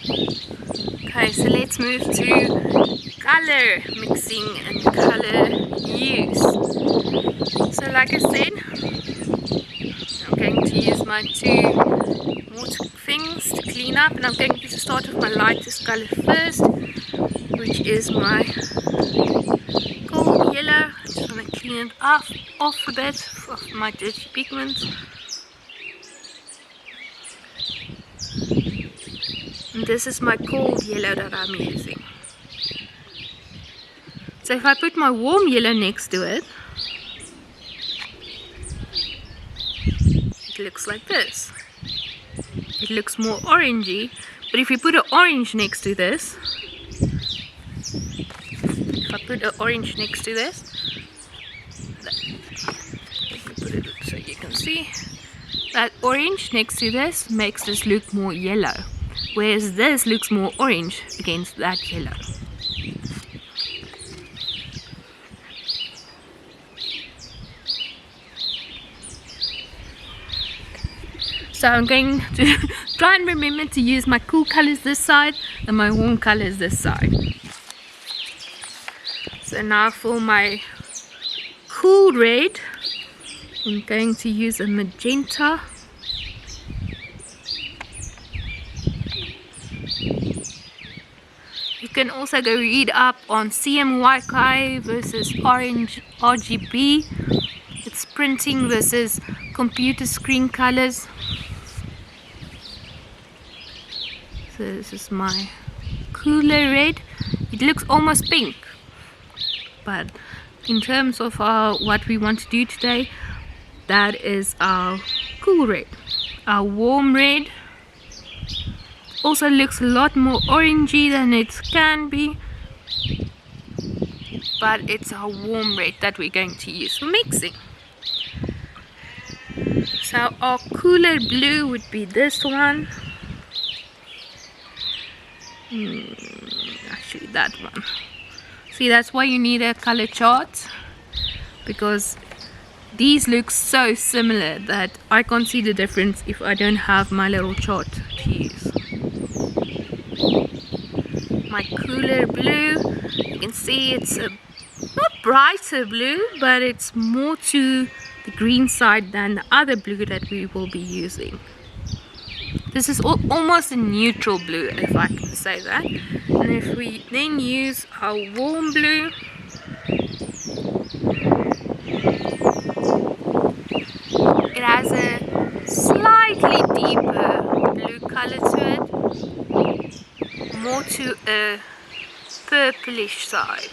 Okay, so let's move to color mixing and color use. So like I said, I'm going to use my two water things to clean up, and I'm going to start with my lightest color first, which is my gold yellow. I just want to clean it off a bit of my dirty pigment. And this is my cold yellow that I'm using. So if I put my warm yellow next to it, it looks like this. It looks more orangey, but if you put an orange next to this, if I put an orange next to this, let me put it so you can see, that orange next to this makes this look more yellow, whereas this looks more orange against that yellow. So I'm going to try and remember to use my cool colors this side and my warm colors this side. So now for my cool red, I'm going to use a magenta. You can also go read up on CMYK versus orange RGB. It's printing versus computer screen colors. So this is my cooler red. It looks almost pink, but in terms of what we want to do today, that is our cool red. Our warm red also looks a lot more orangey than it can be, but it's our warm red that we're going to use for mixing. So our cooler blue would be this one. Actually that one. See, that's why you need a color chart, because these look so similar that I can't see the difference if I don't have my little chart to use. My cooler blue, you can see it's a not brighter blue, but it's more to the green side than the other blue that we will be using. This is almost a neutral blue, if I can say that. And if we then use our warm blue, it has a slightly deeper blue color to it, more to a purplish side.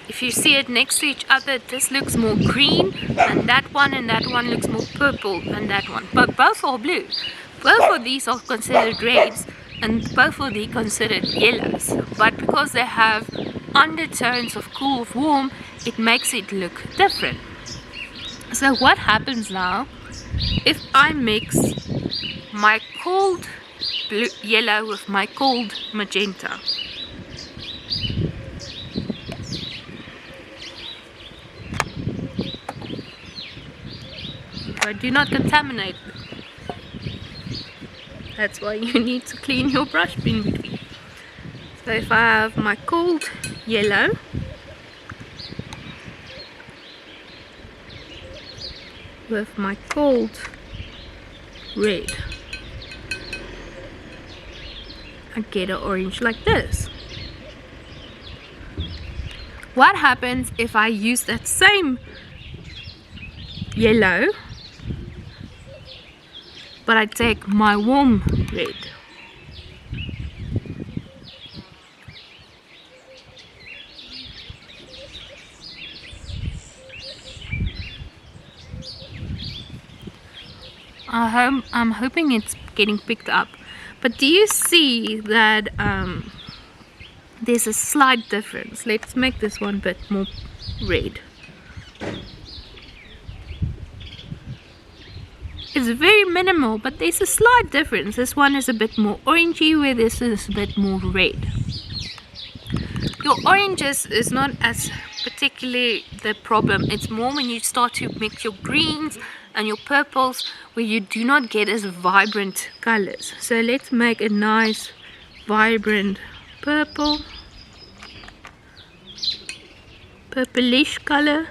If you see it next to each other, this looks more green than that one, and that one looks more purple than that one. But both are blue. Both of these are considered reds, and both of these considered yellows. But because they have undertones of cool, of warm, it makes it look different. So what happens now, if I mix my cold blue, yellow with my cold magenta, but do not contaminate them. That's why you need to clean your brush in between. So if I have my cold yellow with my cold red, I get an orange like this. What happens if I use that same yellow, but I take my warm red? I'm hoping it's getting picked up. But do you see that there's a slight difference? Let's make this one a bit more red. It's very minimal, but there's a slight difference. This one is a bit more orangey, where this is a bit more red. Your oranges is not as particularly the problem. It's more when you start to mix your greens and your purples where you do not get as vibrant colors. So let's make a nice vibrant purple, purplish color.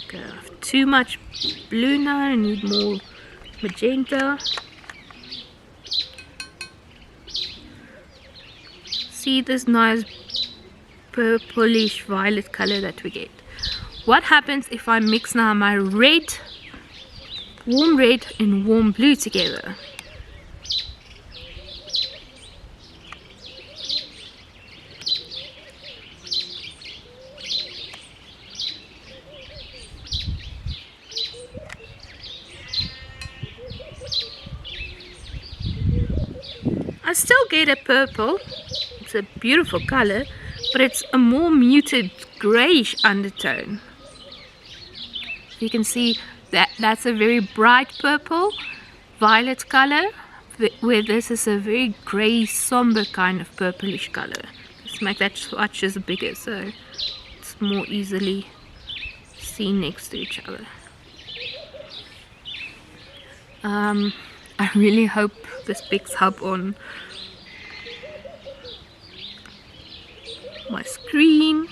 Okay, I have too much blue now, I need more magenta. See this nice purplish violet color that we get. What happens if I mix now my red, warm red and warm blue together? I still get a purple. It's a beautiful color, but it's a more muted grayish undertone. You can see that that's a very bright purple, violet color, where this is a very gray, somber kind of purplish color. Let's make that swatches bigger so it's more easily seen next to each other. I really hope this picks up on my screen.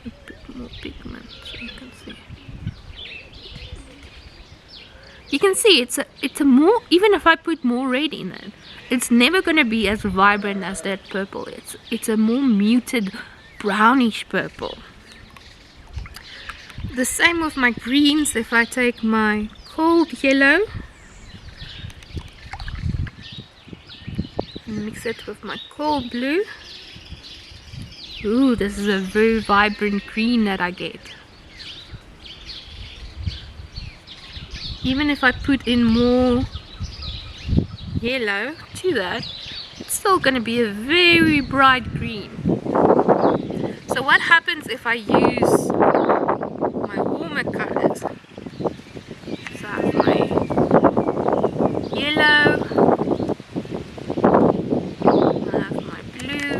A bit more pigment so you can see. You can see it's a more, even if I put more red in it, it's never going to be as vibrant as that purple. It's a more muted brownish purple. The same with my greens. If I take my cold yellow and mix it with my cold blue, ooh, this is a very vibrant green that I get. Even if I put in more yellow to that, it's still going to be a very bright green. So what happens if I use my warmer colors? So I have my yellow, I have my blue.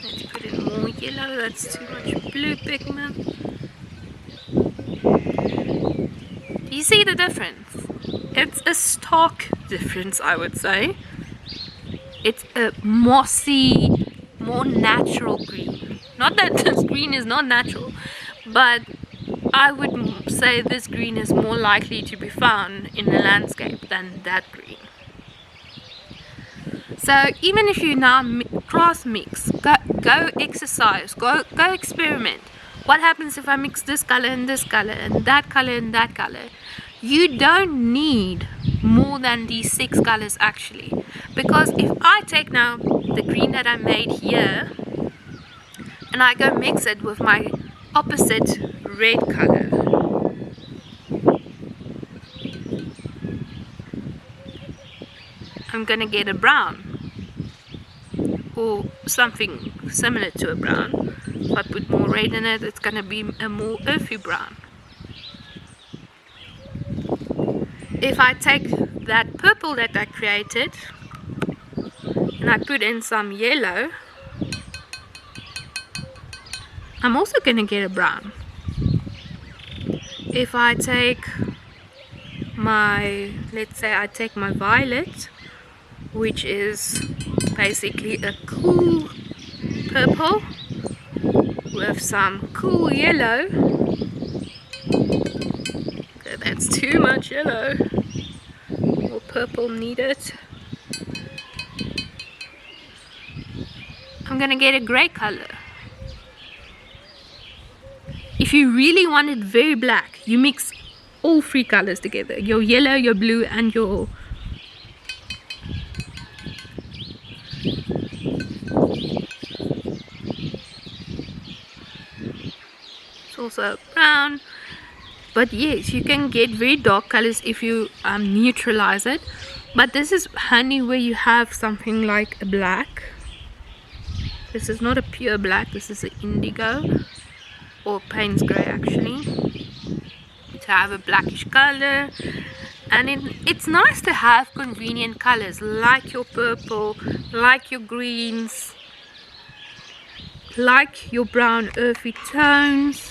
Let's put in more yellow, that's too much blue pigment. Do you see the difference? It's a stark difference, I would say. It's a mossy, more natural green. Not that this green is not natural, but I would say this green is more likely to be found in the landscape than that green. So even if you now cross mix, go exercise, go experiment. What happens if I mix this color and this color and that color and that color? You don't need more than these 6 colors actually, because if I take now the green that I made here and I go mix it with my opposite red color, I'm gonna get a brown or something similar to a brown. If I put more red in it, it's gonna be a more earthy brown. If I take that purple that I created and I put in some yellow, I'm also going to get a brown. If I take my, let's say I take my violet, which is basically a cool purple with some cool yellow. Okay, that's too much yellow. More purple needed. I'm gonna get a grey color. If you really want it very black, you mix all 3 colors together. Your yellow, your blue and your it's also brown. But yes, you can get very dark colors if you neutralize it. But this is honey where you have something like a black. This is not a pure black, this is an indigo or Payne's grey actually. It to have a blackish color. And it's nice to have convenient colors like your purple, like your greens, like your brown earthy tones,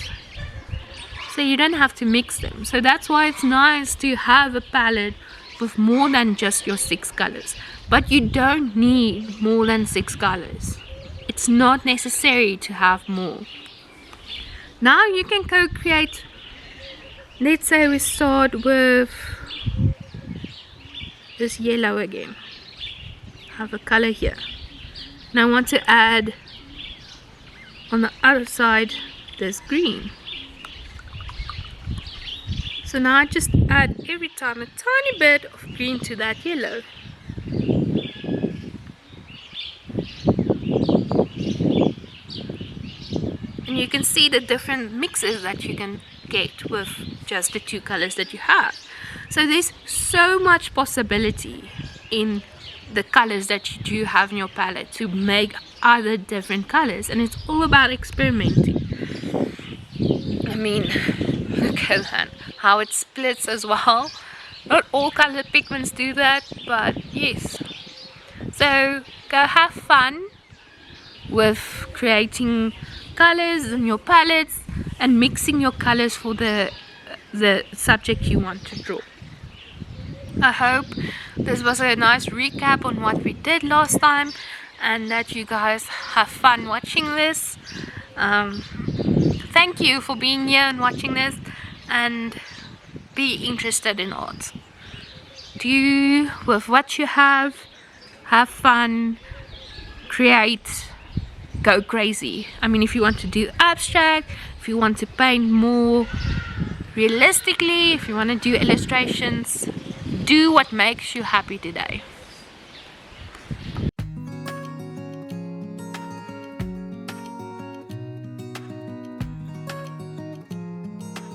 so you don't have to mix them. So that's why it's nice to have a palette with more than just your 6 colors. But you don't need more than 6 colors. It's not necessary to have more. Now you can co-create. Let's say we start with this yellow again. Have a color here. Now I want to add on the other side this green. So now I just add every time a tiny bit of green to that yellow. And you can see the different mixes that you can get with just the 2 colors that you have. So there's so much possibility in the colors that you do have in your palette to make other different colors, and it's all about experimenting. I mean, look at that, how it splits as well. Not all color pigments do that, but yes. So go have fun with creating colors in your palettes and mixing your colors for the subject you want to draw. I hope this was a nice recap on what we did last time, and that you guys have fun watching this. Thank you for being here and watching this, and be interested in art. Do with what you have fun, create, go crazy. I mean, if you want to do abstract, if you want to paint more realistically, if you want to do illustrations, do what makes you happy today.